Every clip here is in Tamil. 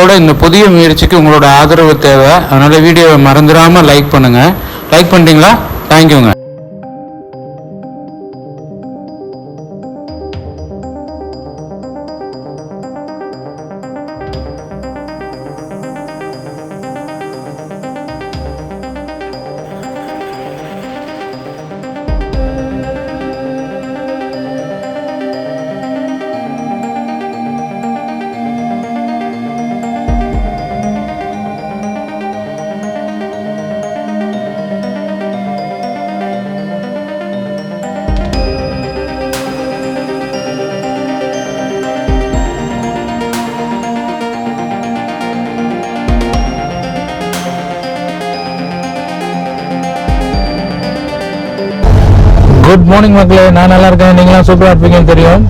நம்மளோட இந்த புதிய முயற்சிக்கு உங்களோட ஆதரவு தேவை. அதனால் வீடியோவை மறந்துடாமல் லைக் பண்ணுங்கள். லைக் பண்ணிட்டீங்களா? தேங்க்யூங்க. குட் மார்னிங் மக்களே, நான் நல்லா இருக்கேன். நீங்களாம் சூப்பராக இருப்பீங்கன்னு தெரியும்.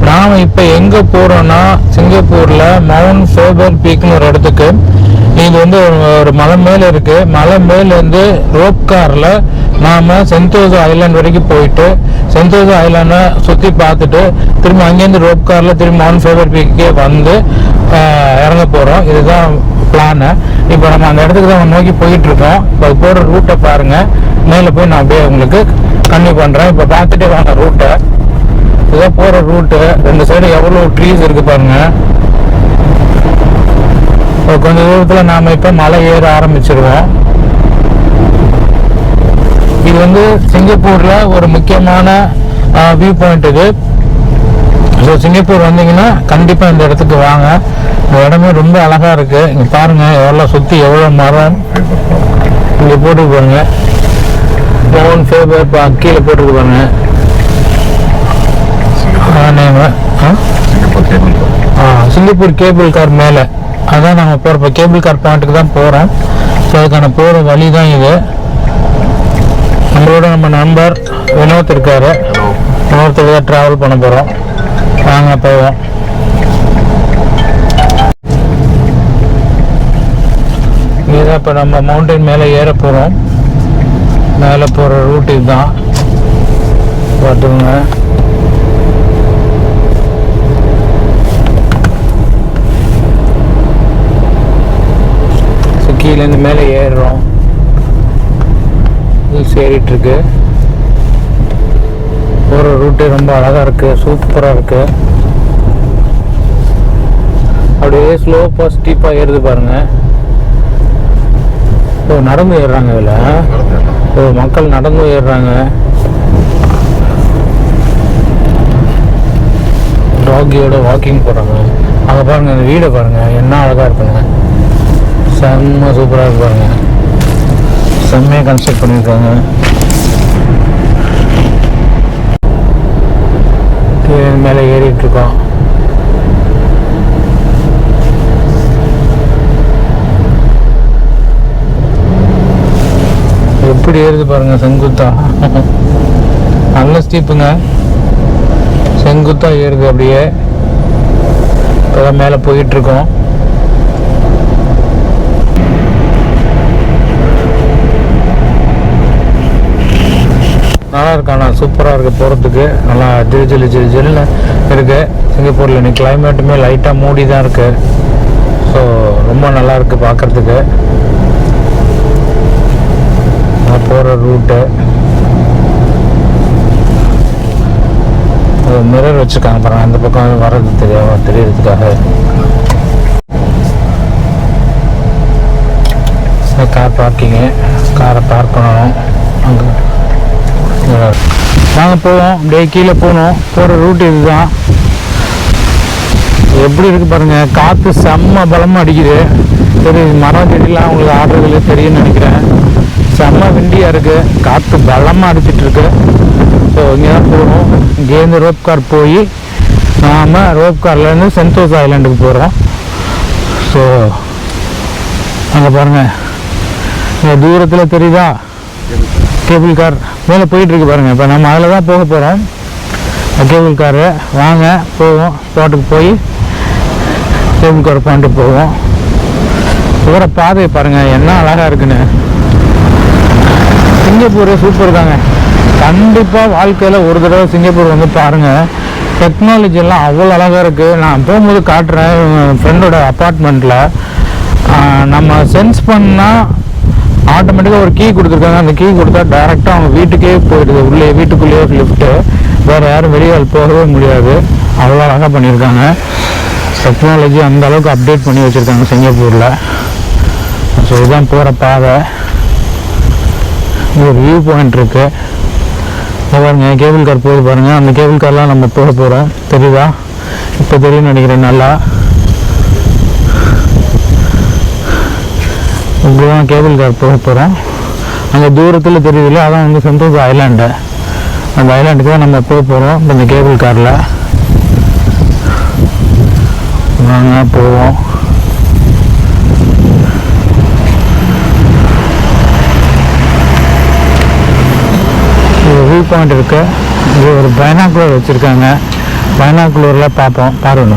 நாம் இப்போ எங்கே போகிறோன்னா சிங்கப்பூரில் மவுண்ட் ஃபேபர் பீக்னு ஒரு இடத்துக்கு. இது வந்து ஒரு மலை மேலே இருக்குது. மலை மேலேருந்து ரோப் காரில் நாம் சென்டோசா ஐலாண்ட் வரைக்கும் போயிட்டு சென்டோசா ஐலாண்டை சுற்றி பார்த்துட்டு திரும்ப அங்கேருந்து ரோப் காரில் திரும்ப மவுண்ட் ஃபேபர் பீக்கே வந்து இறங்க போகிறோம். இதுதான் பிளானு. இப்போ நம்ம அந்த இடத்துக்கு தான் நோக்கி போயிட்டுருக்கோம். இப்போ போகிற ரூட்டை பாருங்கள். மேலே போய் நான் அப்படியே உங்களுக்கு கன்டினியூ பண்ணுறேன். இப்போ பார்த்துட்டே வாங்க ரூட்டை. இதுதான் போகிற ரூட்டு. ரெண்டு சைடு எவ்வளோ ட்ரீஸ் இருக்குது பாருங்கள். இப்போ கொஞ்சம் தூரத்தில் நாம் இப்போ மலை ஏற ஆரம்பிச்சிருவோம். இது வந்து சிங்கப்பூரில் ஒரு முக்கியமான வியூ பாயிண்ட் இது. ஸோ சிங்கப்பூர் வந்தீங்கன்னா கண்டிப்பாக இந்த இடத்துக்கு வாங்க. இந்த இடமே ரொம்ப அழகாக இருக்குது. இங்கே பாருங்கள் எவ்வளோ சுற்றி எவ்வளோ மரம் இங்கே போட்டுருப்பாங்க. மவுண்ட் ஃபேபர் கீழே போட்டுருப்பாங்க. சிங்கப்பூர் கேபிள் கார் மேலே அதான் நாங்கள் போகிறப்ப கேபிள் கார் பாயிண்ட்டுக்கு தான் போகிறோம். ஸோ அதுக்கான போகிற வழி தான் இது. நம்மளோட நம்ம நண்பர் வினோத் இருக்காரு. வினோத்துக்கு தான் ட்ராவல் பண்ண போகிறோம். வாங்க போவோம். இதுதான் இப்போ நம்ம மவுண்டைன் மேலே ஏற போகிறோம். மேலே போகிற ரூட் இதுதான் பார்த்துங்க. கீழேருந்து மேலே ஏறுறோம். ஹில்ஸ் ஏறிட்டுருக்கு. போகிற ரூட்டு ரொம்ப அழகாக இருக்குது, சூப்பராக இருக்குது. அப்படியே ஸ்லோப்பாக ஸ்டீப்பாக ஏறுது பாருங்கள். ஓ, நடந்து ஏறுறாங்க இதில். மக்கள் நடந்து ஏறுறாங்க. டாகியோட வாக்கிங் போகிறாங்க. அங்கே பாருங்கள், அந்த வீடை பாருங்கள் என்ன அழகாக இருக்குங்க. செம்ம சூப்பராக இருப்பாங்க. செம்மையாக கன்ஸ்ட்ரக்ட் பண்ணியிருக்காங்க. மேலே ஏறிட்டுருக்கோம். எப்படி ஏறுது பாருங்க செங்குத்தா. நல்ல ஸ்டீப்புங்க. செங்குத்தா ஏறுது அப்படியே. இப்போதான் மேலே போயிட்டுருக்கோம். நல்லா இருக்காண்ணா, சூப்பராக இருக்குது போகிறதுக்கு. நல்லா ஜிலு ஜில்லுன்னு இருக்குது. சிங்கப்பூரில் இன்னைக்கு கிளைமேட்டுமே லைட்டாக மூடி தான் இருக்குது. ஸோ ரொம்ப நல்லா இருக்குது பார்க்குறதுக்கு. போகிற ரூட்டு மிரர் வச்சுருக்காங்க பாருங்கள். அந்த பக்கம் வர்றது தெரியறதுக்காக. கார் பார்க்கிங்கு. காரை பார்க் பண்ணணும். அங்கே நாங்கள் போவோம். அப்படியே கீழே போகணும். போகிற ரூட்டு இதுதான். எப்படி இருக்குது பாருங்கள். காற்று செம்ம பலமாக அடிக்குது. சரி, மரம் செடியெலாம் உங்களுக்கு ஆடுறதுல தெரியும்னு நினைக்கிறேன். செம்ம விண்டியாக இருக்குது. காற்று பலமாக அடிச்சிட்ருக்கு. ஸோ இங்கே தான் போகணும். இங்கேருந்து ரோப் கார் போய் நாம் ரோப் கார்லேருந்து சென்டோசா ஐலாண்டுக்கு போகிறோம். ஸோ அங்கே பாருங்கள், இங்கே தூரத்தில் தெரியுதா கேபிள் கார் மேலே போயிட்டுருக்கு பாருங்கள். இப்போ நம்ம அதில் தான் போக போகிறோம். Cable car. வாங்க போவோம். ஸ்பாட்டுக்கு போய் கேபிள் கார் பாயிண்ட்டுக்கு போவோம். போகிற பாதையை பாருங்கள் என்ன அழகாக இருக்குன்னு. சிங்கப்பூர் சூப்பர் தாங்க. கண்டிப்பாக வாழ்க்கையில் ஒரு தடவை சிங்கப்பூர் வந்து பாருங்கள். டெக்னாலஜி எல்லாம் அவ்வளோ அழகாக இருக்குது. நான் போகும்போது காட்டுறேன் ஃப்ரெண்டோட அப்பார்ட்மெண்ட்டில். நம்ம சென்ஸ் பண்ணால் ஆட்டோமேட்டிக்காக ஒரு கீ கொடுத்துருக்காங்க. அந்த கீ கொடுத்தா டேரெக்டாக அவங்க வீட்டுக்கே போயிடுது. உள்ளே வீட்டுக்குள்ளேயே லிஃப்ட்டு, வேறு யாரும் வெளியே போகவே முடியாது. அவ்வளோ அழகாக பண்ணியிருக்காங்க. டெக்னாலஜி அந்த அளவுக்கு அப்டேட் பண்ணி வச்சுருக்காங்க சிங்கப்பூரில். ஸோ இதுதான் போகிற பாதை. இது ஒரு வியூ பாயிண்ட் இருக்குது. பாருங்க கேபிள் கார் போகுது பாருங்கள். அந்த கேபிள் கார்லாம் நம்ம போக போகிறோம். தெரியுதா? இப்போ தெரியும்னு நினைக்கிறேன். நல்லா இப்படிதான் கேபிள் கார் போக போகிறோம். அங்கே தூரத்தில் தெரியுதுல்ல, அதான் வந்து செந்தோசா ஐலாண்டு. அந்த ஐலாண்டுக்கு தான் நம்ம போக போகிறோம் இந்த கேபிள் காரில். வாங்க போவோம். வியூ பாயிண்ட் இருக்கு. இது ஒரு பைனாக்குலர் வச்சுருக்காங்க. பைனாக்குலரில் பார்ப்போம். பாருங்க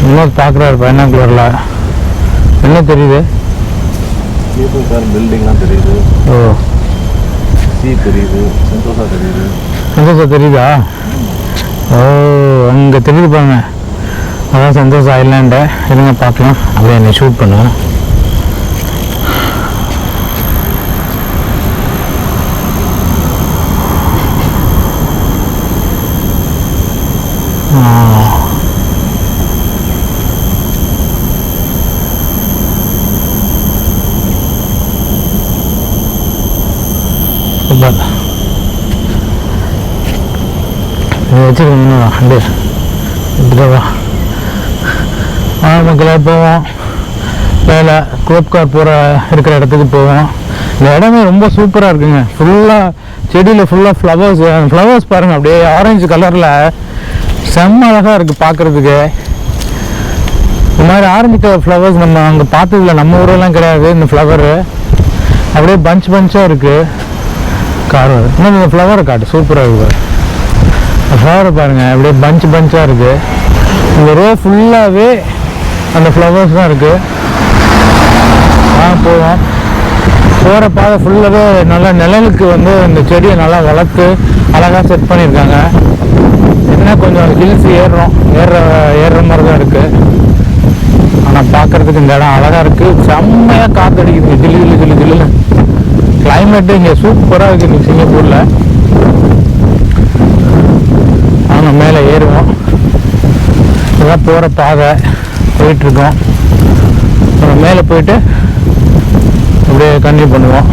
இன்னும் பார்க்குறாரு. பைனாக்குலரில் என்ன தெரியுது? பில்டிங்லாம் தெரியுது. ஓ, சி தெரியுது. செந்தோசா தெரியுது. செந்தோசா தெரியுதா? ஓ, அங்கே தெரியுது பாருங்க. அதான் செந்தோசா ஐலாண்டு. இருங்க பார்க்கலாம். அப்படியே என்னை ஷூட் பண்ணுவேன். வச்சுருக்கீங்களா? அப்படியே இப்படிவா மக்களை போவோம். வேலை ரோப் கார் போகிற இருக்கிற இடத்துக்கு போவோம். இந்த இடமே ரொம்ப சூப்பராக இருக்குங்க. ஃபுல்லாக செடியில் ஃபுல்லாக ஃப்ளவர்ஸ். ஃப்ளவர்ஸ் பாருங்கள், அப்படியே ஆரஞ்சு கலரில் செம்ம அழகாக இருக்குது பார்க்குறதுக்கு. இந்த மாதிரி ஆரஞ்சு கலர் ஃப்ளவர்ஸ் நம்ம அங்கே பார்த்ததில்ல. நம்ம ஊரெல்லாம் கிடையாது இந்த ஃப்ளவரு. அப்படியே பஞ்சாக இருக்குது. கார் இன்னும் இந்த ஃப்ளவரை காட்டு சூப்பராக இருக்குது. ஃப்ளவரை பாருங்கள், அப்படியே பஞ்சாக இருக்குது. இந்த ரோ ஃபுல்லாகவே அந்த ஃப்ளவர்ஸ் தான் இருக்குது. போவோம். போகிற பாதை ஃபுல்லாகவே நல்லா நிழலுக்கு வந்து இந்த செடியை நல்லா வளர்த்து அழகாக செட் பண்ணியிருக்காங்க. என்ன கொஞ்சம் ஹில்ஸ் ஏறுற மாதிரி தான் இருக்குது. ஆனால் பார்க்குறதுக்கு இந்த இடம் அழகாக இருக்குது. செம்மையாக காற்றடிக்குது. ஜில்லு கிளைமேட்டு இங்கே சூப்பராக இருக்குது இன்றைக்கி சிங்கப்பூரில். அவங்க மேலே ஏறுவோம். இதுதான் போகிற பாதை. போயிட்டுருக்கோம். நம்ம மேலே போயிட்டு அப்படியே கண்டினியூ பண்ணுவோம்.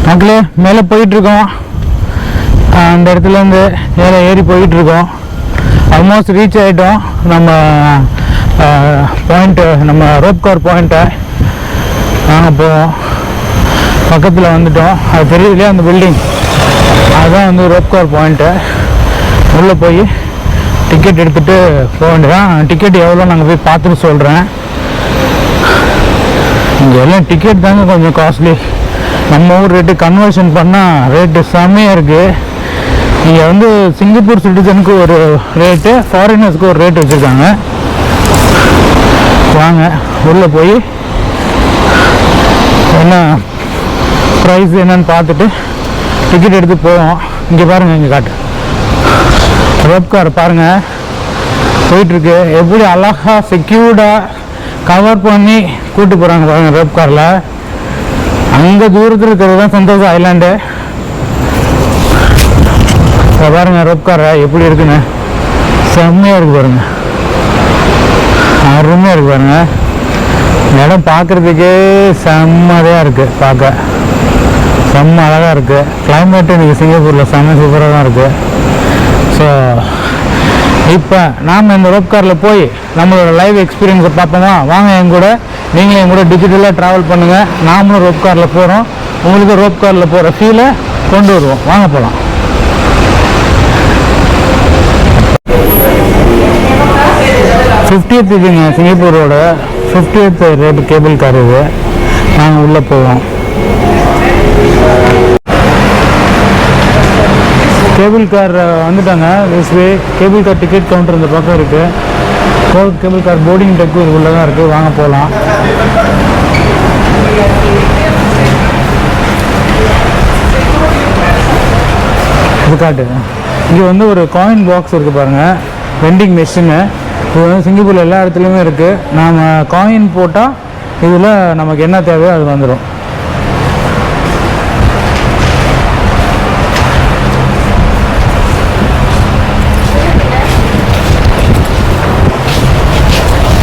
மக்களே மேலே போயிட்டுருக்கோம். அந்த இடத்துலேருந்து மேலே ஏறி போயிட்டுருக்கோம். ஆல்மோஸ்ட் ரீச் ஆகிட்டோம். நம்ம பாயிண்ட்டு, நம்ம ரோப் கார் பாயிண்ட்டை நாங்கள் போவோம். பக்கத்தில் வந்துட்டோம். அது தெரியுது இல்லையா அந்த பில்டிங், அதுதான் வந்து ரோப் கார் பாயிண்ட்டு. உள்ளே போய் டிக்கெட் எடுத்துகிட்டு போக வேண்டியதான். டிக்கெட் எவ்வளோ நாங்கள் போய் பார்த்துட்டு சொல்கிறேன். இங்கே எல்லாம் டிக்கெட் தாங்க கொஞ்சம் காஸ்ட்லி. நம்ம ஊர் ரேட்டு கன்வர்ஷன் பண்ணால் ரேட்டு செம்மையாக இருக்குது. இங்கே வந்து சிங்கப்பூர் சிட்டிசனுக்கு ஒரு ரேட்டு, ஃபாரினர்ஸ்க்கு ஒரு ரேட் வச்சுருக்காங்க. வாங்க உள்ளே போய் என்ன ப்ரைஸ் என்னன்னு பார்த்துட்டு டிக்கெட் எடுத்து போவோம். இங்கே பாருங்கள், இங்கே காட்டு ரோப் கார் பாருங்கள் போயிட்டுருக்கு. எப்படி அழகாக செக்யூர்டாக கவர் பண்ணி கூப்பிட்டு போகிறாங்க பாருங்கள் ரோப் காரில். அங்கே தூரத்தில் இருக்கிறது தான் செந்தோசா ஐலாண்டு. பாருங்கள் ரோப் காரை எப்படி இருக்குன்னு. செம்மையாக இருக்குது பாருங்கள், அருமையாக இருக்குது பாருங்கள். இடம் பார்க்குறதுக்கே செம்மதையாக இருக்குது. பார்க்க செம்ம அழகாக இருக்குது. கிளைமேட்டு இன்றைக்கி சிங்கப்பூரில் செம்ம சூப்பராக தான் இருக்குது. ஸோ இப்போ நாம் இந்த ரோப் காரில் போய் நம்மளோட லைவ் எக்ஸ்பீரியன்ஸை பார்ப்போமா? வாங்க என் கூட, நீங்களும் என் கூட டிஜிட்டலாக ட்ராவல் பண்ணுங்கள். நாமளும் ரோப் காரில் போகிறோம். உங்களுக்கு ரோப் காரில் போகிற ஃபீலை கொண்டு வருவோம். வாங்க போகலாம். ஃபிஃப்டியத் இதுங்க சிங்கப்பூரோட 50th ரேட் கேபிள் கார் இது. நாங்கள் உள்ளே போவோம். கேபிள் கார் வந்துட்டாங்க. This way cable car ticket counter இந்த பக்கம் இருக்குது. கேபிள் கார் போர்டிங் டெக்கு இதுக்குள்ளே தான் இருக்குது. வாங்க போகலாம். இது காட்டு. இங்கே வந்து ஒரு காயின் பாக்ஸ் இருக்குது பாருங்கள், வெண்டிங் மெஷினு. இது வந்து சிங்கப்பூரில் எல்லா இடத்துலையுமே இருக்குது. நாம் காயின் போட்டால் இதில் நமக்கு என்ன தேவையோ அது வந்துடும்.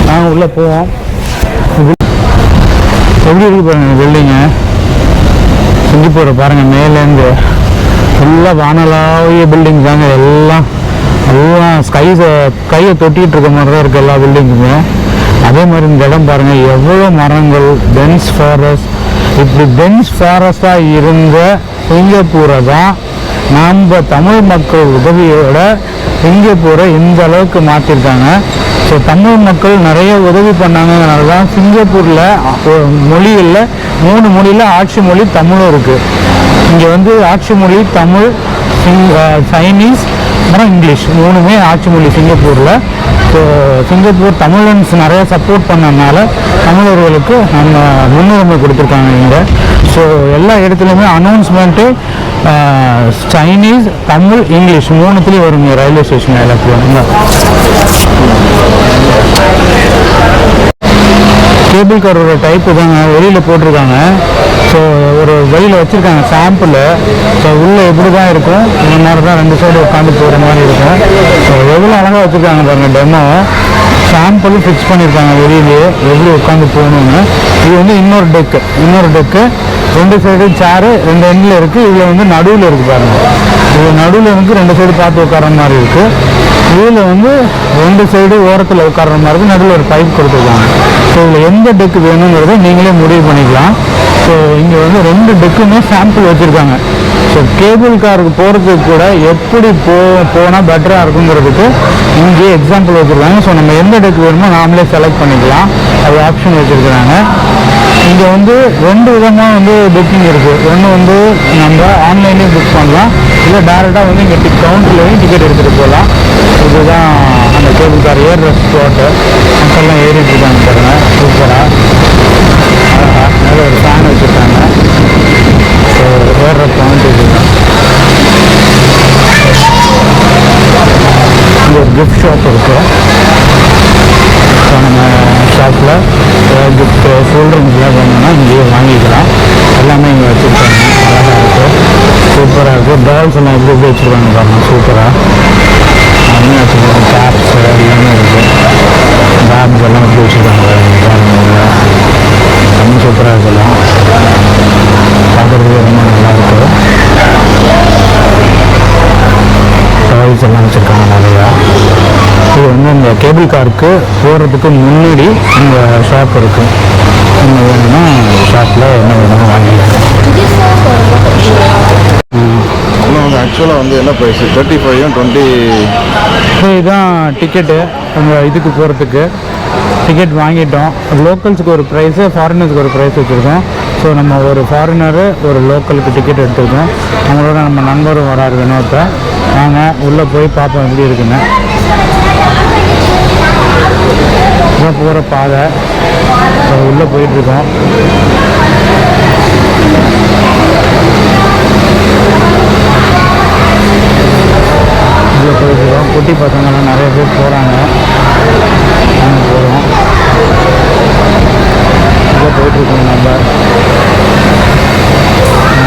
நாங்கள் உள்ளே போவோம். எப்படி இருக்கு பாருங்கள் பில்டிங்கு. சிங்கப்பூரை பாருங்கள், மேலேருந்து ஃபுல்லாக வானலாவிய பில்டிங் தாங்க. எல்லாம் கையை தொட்டிகிட்டு இருக்க மாதிரி தான் இருக்குது எல்லா பில்டிங்குமே. அதே மாதிரி இந்த இடம் பாருங்கள், எவ்வளோ மரங்கள், டென்ஸ் ஃபாரஸ்ட். இப்படி டென்ஸ் ஃபாரஸ்டாக இருந்த சிங்கப்பூரை தான் நம்ம தமிழ் மக்கள் உதவியோட சிங்கப்பூரை இந்த அளவுக்கு மாற்றிருக்காங்க. ஸோ தமிழ் மக்கள் நிறைய உதவி பண்ணாங்கனால தான் சிங்கப்பூரில் மொழிகளில் 3 மொழியில் ஆட்சி மொழி தமிழும் இருக்குது. இங்கே வந்து ஆட்சி மொழி தமிழ், சைனீஸ், அப்புறம் இங்கிலீஷ் 3மே ஆட்சி மொழி சிங்கப்பூரில். ஸோ சிங்கப்பூர் தமிழன்ஸ் நிறைய சப்போர்ட் பண்ணனால தமிழர்களுக்கு நம்ம முன்னுரிமை கொடுத்துருக்காங்க இங்கே. ஸோ எல்லா இடத்துலையுமே அனௌன்ஸ்மெண்ட்டு சைனீஸ், தமிழ், இங்கிலீஷ் 3த்துலேயும் வருங்க ரயில்வே ஸ்டேஷன் எல்லாத்துலையும். கேபிள் காரோட டைப்பு தாங்க வெளியில் போட்டிருக்காங்க. ஸோ ஒரு வெளியில் வச்சுருக்காங்க சாம்பிள். ஸோ உள்ளே எப்படி தான் இருக்கும், இந்த மாதிரி தான் 2 சைடு உட்காந்து போகிற மாதிரி இருக்கும். ஸோ எவ்வளோ அழகாக வச்சுருக்காங்க பாருங்கள். டெமோ சாம்பிளும் ஃபிக்ஸ் பண்ணியிருக்காங்க வெளியிலேயே எப்படி உட்காந்து போகணுன்னு. இது வந்து இன்னொரு டெக்கு 2 சைடு சேரு 2 எண்டில் இருக்குது. இதில் வந்து நடுவில் இருக்குது பாருங்கள். இது நடுவில் வந்து 2 சைடு பார்த்து உட்கார மாதிரி இருக்குது. இதில் வந்து 2 சைடு ஓரத்தில் உட்கார்ற மாதிரி இருக்குது. நடுவில் ஒரு பைப் கொடுத்துருக்காங்க. ஸோ இதில் எந்த டெக்கு வேணுங்கிறத நீங்களே முடிவு பண்ணிக்கலாம். ஸோ இங்கே வந்து 2 டெக்குமே சாம்பிள் வச்சுருக்காங்க. ஸோ கேபிள் காருக்கு போகிறதுக்கு கூட எப்படி போனால் பெட்டராக இருக்குங்கிறதுக்கு இங்கே எக்ஸாம்பிள் வச்சுருக்காங்க. ஸோ நம்ம எந்த டெக்கு வேணுமோ நாமளே செலக்ட் பண்ணிக்கலாம், அது ஆப்ஷன் வச்சுருக்குறாங்க. இங்கே வந்து 2 விதமாக வந்து புக்கிங் இருக்குது. ஒன்று வந்து நம்ம ஆன்லைன்லேயும் புக் பண்ணலாம், இல்லை டேரெக்டாக வந்து இங்கே கவுண்டர்லேயும் டிக்கெட் எடுத்துகிட்டு போகலாம். இதுதான் அந்த கேபிள் கார் ஏறுற ஸ்பாட்டு. மக்கள்லாம் ஏறிட்டு இருக்காங்க பாருங்கள், சூப்பராக மேலே ஒரு ஃபேன் வச்சுருக்காங்க. ஸோ ஏறுற பாயிண்ட் இதுதான். இங்கே ஒரு கிஃப்ட் ஷாப் இருக்குது. ஸோ நம்ம ஷாப்பில் கிஃப்ட்டு கூல்ட்ரிங்க்ஸ்லாம் வேணும்னா இங்கேயே வாங்கிக்கலாம். எல்லாமே இங்கே வச்சுருக்காங்க, அழகாக இருக்குது, சூப்பராக இருக்குது. டால்ஸ் எல்லாம் எப்படி வச்சுருக்காங்க பாருங்கள், சூப்பராக எல்லாமே வச்சுருக்காங்க. கேப்ஸ் எல்லாமே இருக்குது, பேக்ஸ் எல்லாம் எப்படி வச்சுருக்காங்க பாருங்கள், ரொம்ப சூப்பராக இருக்கலாம். பார்க்குறதுக்கு ரொம்ப நல்லாயிருக்கு. டாய்ஸ் எல்லாம் வச்சுருக்காங்க நிறையா. இது வந்து இந்த கேபிள் காருக்கு போகிறதுக்கு முன்னாடி இந்த ஷாப் இருக்குது. என்ன வேணும்னா ஷாப்பில் என்ன வேணுமோ வாங்கிக்கலாம். இன்னும் ஆக்சுவலாக வந்து என்ன ப்ரைஸ் 35 20. இதுதான் டிக்கெட்டு. அந்த இதுக்கு போகிறதுக்கு டிக்கெட் வாங்கிட்டோம். லோக்கல்ஸுக்கு ஒரு ப்ரைஸு, ஃபாரினர்ஸுக்கு ஒரு ப்ரைஸ் வச்சுருக்கோம். ஸோ நம்ம ஒரு ஃபாரினரு ஒரு லோக்கலுக்கு டிக்கெட் எடுத்துருக்கோம். அவங்களோட நம்ம நண்பரும் வராரு வினோத்தை. நாங்கள் உள்ளே போய் பார்ப்போம் எப்படி இருக்குன்னு. இதான் போகிற பாதை, உள்ளே போயிட்டுருக்கோம். உள்ளே போயிட்டுருக்கோம். குட்டி பசங்கள்லாம் நிறைய பேர் போகிறாங்க, நாங்கள் போகிறோம். உள்ளே போயிட்டுருக்கோம். நம்ம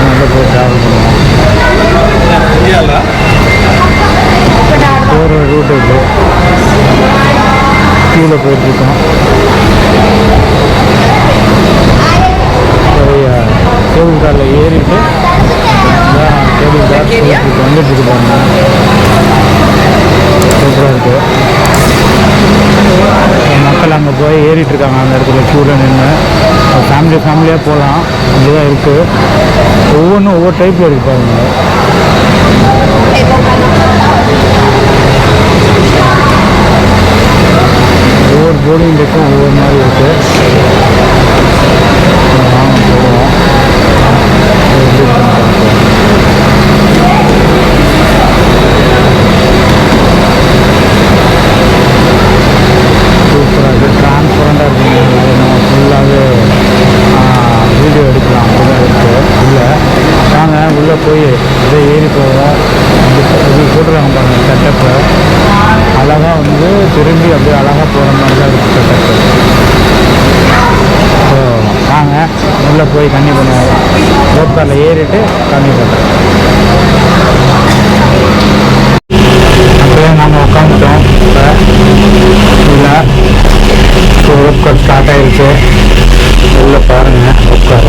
உள்ளே போய் ட்ராவல் பண்ணுவோம். போகிற ரூட் இது. கீழே போயிட்டுருக்கோம். கேபிள் காரில் ஏறிட்டு கேபிள் கார் வந்துட்டு இருக்காங்க. சூப்பராக இருக்குது. மக்கள் அங்கே போய் ஏறிட்டு இருக்காங்க. அந்த இடத்துல க்யூவில் நின்று ஃபேமிலியாக போகலாம். அப்படிதான் இருக்குது. ஒவ்வொன்றும் ஒவ்வொரு டைப்பில் இருக்கு பாருங்க. ஒவ்வொரு போர்டிங் டெக்கும் ஒவ்வொரு மாதிரி இருக்குது. வாங்க போவோம். சூப்பராக இருக்குது, டிரான்ஸ்பரண்டாக இருக்குங்க. நம்ம ஃபுல்லாகவே வீடியோ எடுக்கலாம், அப்படிதான் இருக்குது. உள்ளே வாங்க, உள்ளே போய் இதை ஏறி போவோம். திரும்பி அப்படியே அழகாக போகிற மாதிரி தான் இருக்குது செட்டப். ஸோ வாங்க உள்ளே போய் கண்ணி பண்ணுவோம். போட் காரில் ஏறிட்டு கண்ணி பண்ணுறோம். அப்படியே நாங்கள் உட்காந்துட்டோம். இல்லை ஸோ ரோப் கார் ஸ்டார்ட் ஆகிடுச்சு. உள்ளே பாருங்கள் உட்கார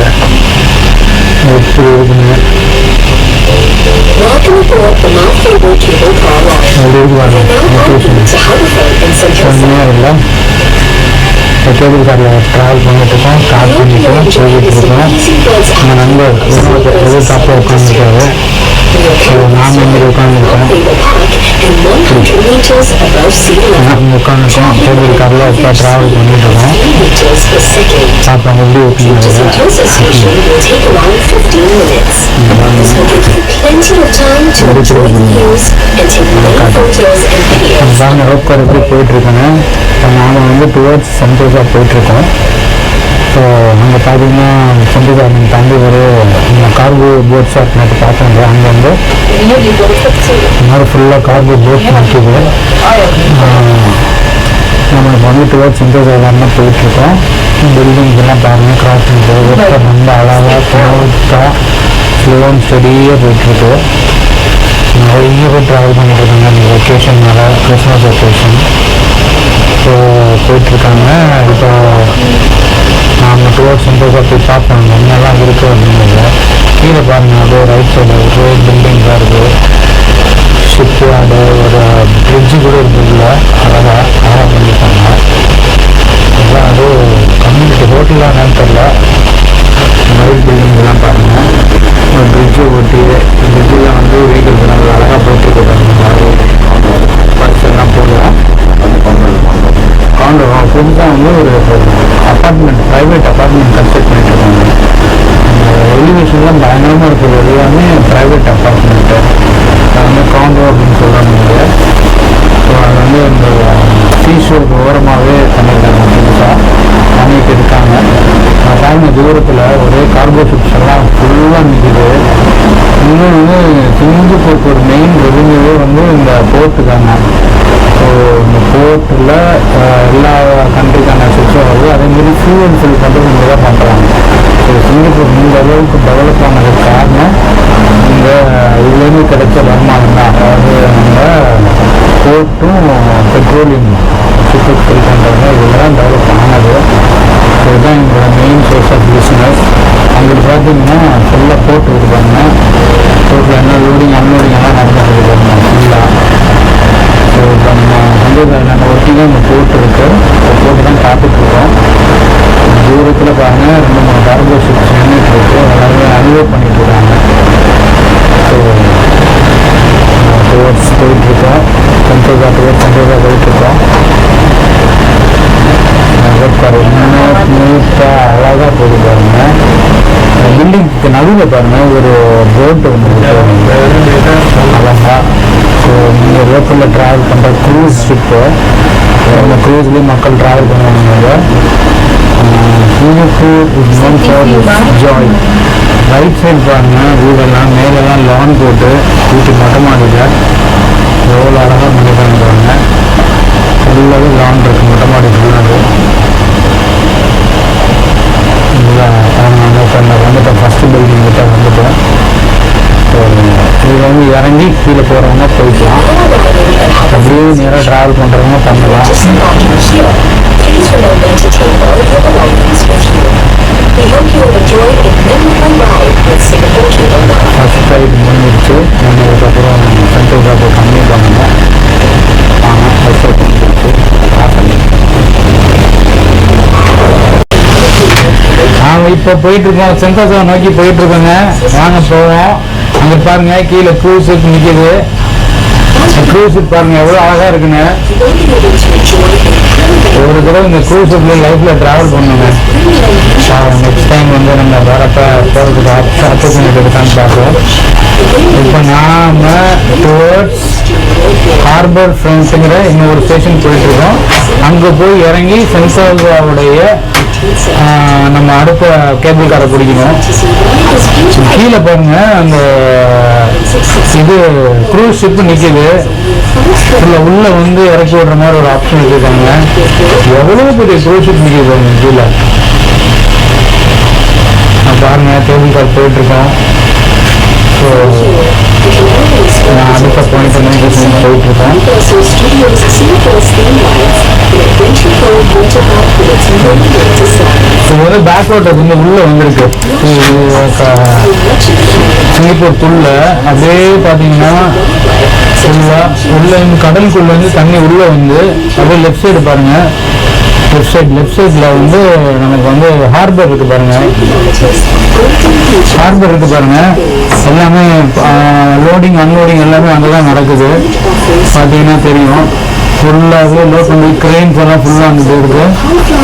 எப்படி இருக்குங்க. செம்மையாக இல்லை. கேபிள் காரில் ட்ராவல் பண்ணிட்டுருக்கோம். ஸ்டார்ட் பண்ணிட்டோம், போய்கிட்டுருக்கோம். நம்ம நண்பர் எதிர் காப்பில் உட்காந்துருக்காரு. ஸோ நாம் இங்கே உட்காந்துருக்கோம். உட்காந்துருக்கோம் கேபிள் காரில் இப்போ ட்ராவல் பண்ணிட்டுருக்கோம். பார்ப்போம் எப்படி ஓகேங்க. ரோப் கார் எப்படி போயிட்டுருக்கேங்க. இப்போ நாங்கள் வந்து டுவர்ட்ஸ் சென்டோசா போயிட்டுருக்கோம். ஸோ அங்கே பார்த்தீங்கன்னா சென்டோசா நீங்கள் தாண்டி ஒரு கார்கோ போட் ஷாப் நேற்று பார்த்தோங்க. அங்கே வந்து இந்த மாதிரி ஃபுல்லாக கார்கோ போட் நிற்கிது. நம்ம இப்போ வந்து டுவர்ட்ஸ் சென்டோசா தான் போயிட்டுருக்கோம். பில்டிங்ஸ் எல்லாம் பாருங்கள் கிராசிங் போகுது. ரொம்ப அழகாக ஸ்மூத்தாக ஸ்லோ அண்ட் ஸ்டடியாக போயிட்டுருக்கு. நிறைய பேர் ட்ராவல் பண்ணிட்டு இருக்காங்க இந்த வெக்கேஷன் மேலே, கிறிஸ்மஸ் வெக்கேஷன். ஸோ போயிட்டுருக்காங்க. இப்போ நாம் டுவர்ட்ஸ் சென்டோசா போய் பார்ப்போம் என்னெல்லாம் இருக்குது அப்படிங்கிறத. கீழே பாருங்கள் அப்படியே ரைட் சைடு ரோட் பில்டிங்ஸாக இருக்குது. ஷிப் யார்டு ஒரு பிரிட்ஜு கூட இருக்குதுல்ல, அழகாக பண்ணியிருக்காங்க. அதெல்லாம் அது கம்யூனிட்டி ஹோட்டலாக என்னன்னு தெரில. மயில் பில்டிங்லாம் பாருங்கள். ஒரு பிரிட்ஜு ஒட்டி பிரிட்ஜில் வந்து வெஹிக்கிள்ஸ் நல்லா அழகாக போட்டுருக்காங்க. பஸ் எல்லாம் போடுவோம். காண்டோ புதுசாக வந்து ஒரு அப்பார்ட்மெண்ட், ப்ரைவேட் அப்பார்ட்மெண்ட் கன்ஸ்ட்ரக்ட் பண்ணிட்டுருக்காங்க. எலிவேஷன்லாம் பயங்கரமாக இருக்குது. எல்லாமே ப்ரைவேட் அப்பார்ட்மெண்ட்டு. அது வந்து காண்டோ அப்படின்னு சொல்கிறாங்க. ஸோ அது வந்து இந்த சீஷோருக்கு ஓரமாகவே பண்ணியிருக்காங்க. புதுசாக பண்ணிட்டு இருக்காங்க. பாருங்க தூரத்தில் ஒரே கார்கோ ஷிப்ஸ் எல்லாம் ஃபுல்லாக நிற்கிது. இன்னும் வந்து சிங்கப்பூருக்கு ஒரு மெயின் ரெவென்யூவே வந்து இந்த போர்ட்டு தாங்க. ஸோ இந்த போர்ட்டில் எல்லா கண்ட்ரிக்கான ஷிப்ஸும் வருது. அதேமாரி ஃபியூவல் ஃபில் பண்ணுறது இங்கே தான் பண்ணுறாங்க. ஸோ சிங்கப்பூர் இந்த அளவுக்கு டெவலப் ஆனதுக்கு காரணம் இந்த இதுலேருந்து கிடைச்ச வருமானம் தான். அதாவது நம்ம போர்ட்டும் பெட்ரோலியம் ஷிப்பு ஃபில் பண்ணுறாங்க. இதில் தான் டெவலப் ஆனது. ஸோ இதுதான் எங்களோட மெயின் சோர்ஸ் ஆஃப் பிஸ்னஸ். அங்கிட்டு பார்த்தீங்கன்னா ஃபுல்லாக போட்டு இருப்பாங்க. போட்டில் என்ன லோடிங் அன்லோடிங் எல்லாம் நடந்துட்டு இருக்காங்க ஃபுல்லாக. ஸோ இப்போ நம்ம வந்து நம்ம ஒட்டி தான் இந்த போட்டு இருக்குது. போட்டு தான் பார்த்துட்ருக்கோம். தூரத்தில் பாருங்கள் 2-3 கார்கோ ஷிப்ஸ் நின்றுட்டு இருக்கு. எல்லாருமே அன்லோட் பண்ணிட்டு இருக்காங்க. ஸோ டுவர்ட்ஸ் போயிட்டுருக்கோம். சென்டோசா போயிட்டுருக்கோம். கார் இன்னும் ஸ்மூத்தாக அழகாக போகுது பாருங்க. பில்டிங்க்கு நடுவில் பாருங்கள் ஒரு போட்டு வந்து அழகா. ஸோ நீங்கள் லோக்கலில் ட்ராவல் பண்ணுற க்ரூஸ் ஷிப்பு. அந்த க்ரூஸ்லேயும் மக்கள் ட்ராவல் பண்ணுவாங்க. Singapore is known for Joy. Right side பாருங்கள் வீடெல்லாம் மேலெல்லாம் லான் போட்டு வீட்டு மொட்டை மாடியில் எவ்வளோ அழகாக பண்ணிட்டாங்க பாருங்க. ஃபுல்லாகவே லான் இருக்குது மொட்டை மாடி ஃபுல்லாக. வந்துட்டோம் ஃபஸ்ட்டு பில்டிங் கிட்ட வந்துட்டோம். ஸோ இதில் வந்து இறங்கி கீழே போகிறவங்க போய்க்கலாம். அப்படியே நேராக ட்ராவல் பண்ணுறவங்க பண்ணலாம். ஃபஸ்ட் ரைட் முடிஞ்சிருச்சு. அதுக்கப்புறம் சென்டோசா போய் கம்மி பண்ணுங்க. ஆனால் ஃபஸ்ட் ரைட் முடிஞ்சிருச்சு. நாங்கள் இப்போ போயிட்டுருக்கோம். சென்டோசா நோக்கி போயிட்டுருக்கோங்க. வாங்க போவோம். அங்கே பாருங்க கீழே க்ரூஸ் ஷிப் நிற்கிது. க்ரூஸ் ஷிப் பாருங்க எவ்வளோ அழகாக இருக்குங்க. ஒரு தடவை இந்த க்ரூஸ் ஷிப்பில் லைஃப்பில் ட்ராவல் பண்ணுங்க. நெக்ஸ்ட் டைம் வந்து நம்ம வரப்போ போகிறதுக்கு ஆப்பர்ச்சுனிட்டி இருக்கான்னு பார்ப்போம். இப்போ நாம் டுவர்ட்ஸ் ஹார்பர் ஃப்ரண்ட்ஸுங்கிற இன்னொரு ஸ்டேஷன் போயிட்டுருக்கோம். அங்கே போய் இறங்கி சென்டோசாவுடைய நம்ம அடுத்த கேபிள் காரை பிடிக்கணும். கீழே பாருங்க அந்த இது க்ரூஸ் ஷிப்பு நிற்கிது. உள்ள வந்து இறக்கி விடுற மாதிரி ஒரு ஆப்ஷன் வச்சுருக்காங்க. எவ்வளோ பெரிய க்ரூஷிப் நிற்கிது கீழே பாருங்க. கேபிள் கார் போயிட்டுருக்கோம். ஸோ நான் அடுத்த பாயிண்ட் போயிட்டுருக்கோம். இது வந்து பேக் வாட்டர் வந்து உள்ளே வந்திருக்கு. சிங்கப்பூருக்குள்ள அப்படியே பார்த்தீங்கன்னா உள்ள கடலுக்குள்ள வந்து தண்ணி உள்ளே வந்து அப்படியே லெஃப்ட் சைடு பாருங்க. லெஃப்ட் சைடில் வந்து நமக்கு வந்து ஹார்பர் இருக்கு பாருங்க. எல்லாமே லோடிங் அன்லோடிங் எல்லாமே அங்கே தான் நடக்குது. பார்த்தீங்கன்னா தெரியும். ஃபுல்லாகவே லோட் பண்ணி கிரெயின்ஸ் எல்லாம் ஃபுல்லாக அங்கே இருக்கு.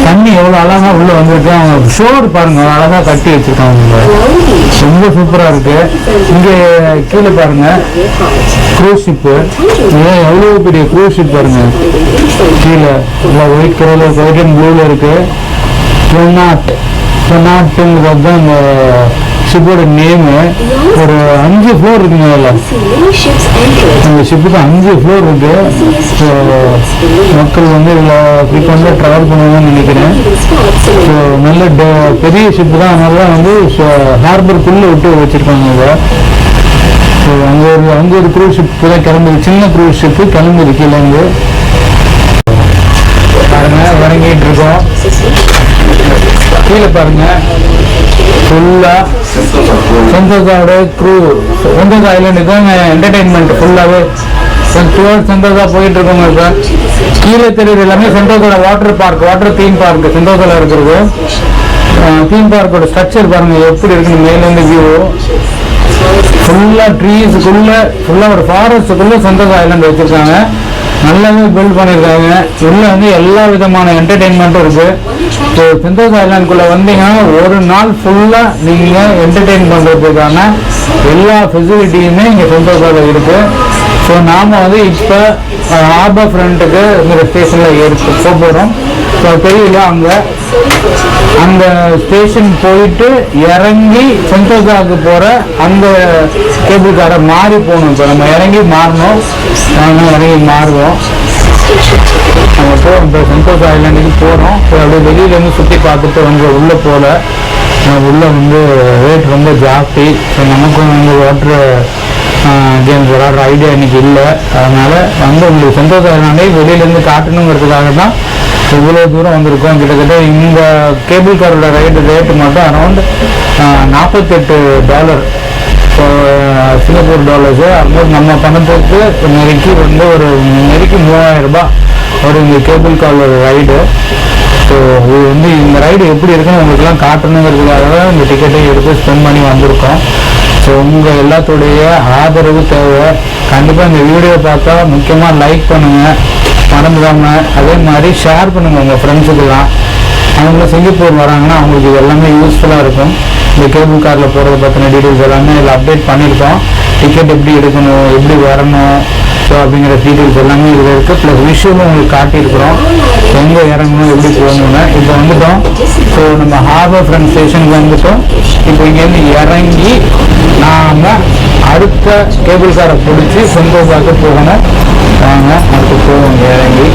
தண்ணி எவ்வளோ அழகாக உள்ளே வந்திருக்கு. அவங்க ஷோர் பாருங்க அழகாக கட்டி வச்சிருக்காங்க. ரொம்ப சூப்பராக இருக்கு. இங்கே கீழே பாருங்க க்ரூஸ் ஷிப்பு. எவ்வளோ பெரிய க்ரூஸ் ஷிப் பாருங்க. கீழே எல்லாம் ஒயிட் கலரில் ஒயிட் அண்ட் ப்ளூவில் இருக்கு. சொனாட்டுங்கிறது தான் இந்த ஷிப்போட நேமு. ஒரு 5 ஃப்ளோர் இருக்குங்க. அதில் இந்த ஷிப்புக்கு 5 ஃப்ளோர் இருக்கு. ஸோ மக்கள் வந்து இதில் ஃப்ரீக்வெண்ட்டாக ட்ராவல் பண்ணுவாங்கன்னு நினைக்கிறேன். ஸோ நல்ல பெரிய ஷிப்பு தான். அதனால தான் வந்து ஹார்பருக்குள்ளே விட்டு வச்சுருக்காங்க இதை. ஸோ அங்கே ஒரு க்ரூஸ் ஷிப்பு தான் கிளம்புது. சின்ன க்ரூஸ் ஷிப்பு கிளம்புது கீழேருந்து. பாருங்க இறங்கிட்டு இருக்கோம். கீழே பாருங்க ஃபுல்லாக சென்டோசாவோட க்ரூ. சென்டோசா ஐலாண்டுக்கு தான் என்டர்டெயின்மெண்ட் ஃபுல்லாகவே டுவர்ட்ஸ் சென்டோசா போயிட்டு இருக்கோங்க. இப்போ கீழே தெரியுது எல்லாமே சென்டோசாவோட வாட்டர் தீம் பார்க் சென்டோசாவில் இருக்கிறது. தீம் பார்க்கோட ஸ்ட்ரக்சர் பாருங்க எப்படி இருக்குன்னு மேலேருந்து வியூ. ஃபுல்லாக ட்ரீஸுக்குள்ளே ஃபுல்லாக ஒரு ஃபாரஸ்ட்டுக்குள்ளே சென்டோசா ஐலாண்டு வச்சுருக்காங்க. நல்லாவே பில்ட் பண்ணியிருக்காங்க. உள்ள வந்து எல்லா விதமான என்டர்டெயின்மெண்ட்டும் இருக்கு. ஸோ சென்டோசா ஐலாண்டுக்குள்ளே வந்தீங்கன்னா ஒரு நாள் ஃபுல்லாக நீங்கள் என்டர்டெயின் பண்ணுறதுக்கான எல்லா ஃபெசிலிட்டியுமே இங்கே சென்டோசாவில் இருக்கு. ஸோ நாம் வந்து இப்போ ஹார்பர் ஃப்ரண்ட்டுக்கு இந்த ஸ்டேஷனில் போகிறோம். ஸோ தெரியல அந்த ஸ்டேஷன் போயிட்டு இறங்கி சென்டோசாவுக்கு போகிற அந்த கேபிள் காரை மாறி போகணும். இப்போ நம்ம இறங்கி மாறணும். நாங்கள் இறங்கி மாறுவோம். நம்ம போகிறோம். இப்போ சென்டோசா ஐலாண்டுக்கு போகிறோம். ஸோ அப்படியே வெளியிலேருந்து சுற்றி பார்த்துட்டு வந்து உள்ளே போகல. உள்ளே வந்து ரேட் ரொம்ப ஜாஸ்தி. ஸோ நமக்கும் வந்து வாட்டர் கேம்ஸ் விளாட்ற ஐடியா இன்றைக்கி இல்லை. அதனால் வந்து உங்களுக்கு சென்டோசா ஐலாண்டே வெளியிலேருந்து காட்டணுங்கிறதுக்காக தான் இவ்வளோ தூரம் வந்திருக்கோம். கிட்டத்தட்ட இந்த கேபிள் காரோட ரேட்டு மட்டும் அரௌண்ட் $48 சிங்கப்பூர் டாலர்ஸு. அப்போ நம்ம பணத்துக்கு நெருக்கி வந்து ஒரு நெருக்கி $3000 ஒரு இந்த கேபிள் காரோட ரைடு. ஸோ இது வந்து இந்த ரைடு எப்படி இருக்குன்னு உங்களுக்குலாம் காட்டணுங்கிறதுக்காக தான் இந்த டிக்கெட்டை எடுத்து ஸ்பெண்ட் பண்ணி வந்திருக்கோம். ஸோ உங்கள் எல்லாத்துடைய ஆதரவு தேவை. கண்டிப்பாக இந்த வீடியோ பார்த்தா முக்கியமாக லைக் பண்ணுங்கள் மறந்துடாமல். அதே மாதிரி ஷேர் பண்ணுங்கள் உங்கள் ஃப்ரெண்ட்ஸுக்கெல்லாம். அவங்களும் சிங்கப்பூர் வராங்கன்னா அவங்களுக்கு இது எல்லாமே யூஸ்ஃபுல்லாக இருக்கும். இந்த கேபிள் காரில் போகிறத பற்றின டீட்டெயில்ஸ் எல்லாமே இதில் அப்டேட் பண்ணியிருக்கோம். டிக்கெட் எப்படி எடுக்கணும், எப்படி வரணும், ஸோ அப்படிங்கிற டீட்டெயில்ஸ் எல்லாமே இதில் இருக்குது. ப்ளஸ் விஷயமும் உங்களுக்கு காட்டியிருக்கிறோம் எங்கே இறங்கணும் எப்படி போகணுன்னு. இப்போ வந்துட்டோம். ஸோ நம்ம ஹார்பர் ஃப்ரண்ட் ஸ்டேஷனுக்கு வந்துட்டோம். இப்போ இங்கேருந்து இறங்கி நாம் அடுத்த கேபிள் காரை பிடிச்சி சென்டோசாவுக்கு போகணும். வாங்க அடுத்து போவோம் இறங்கி.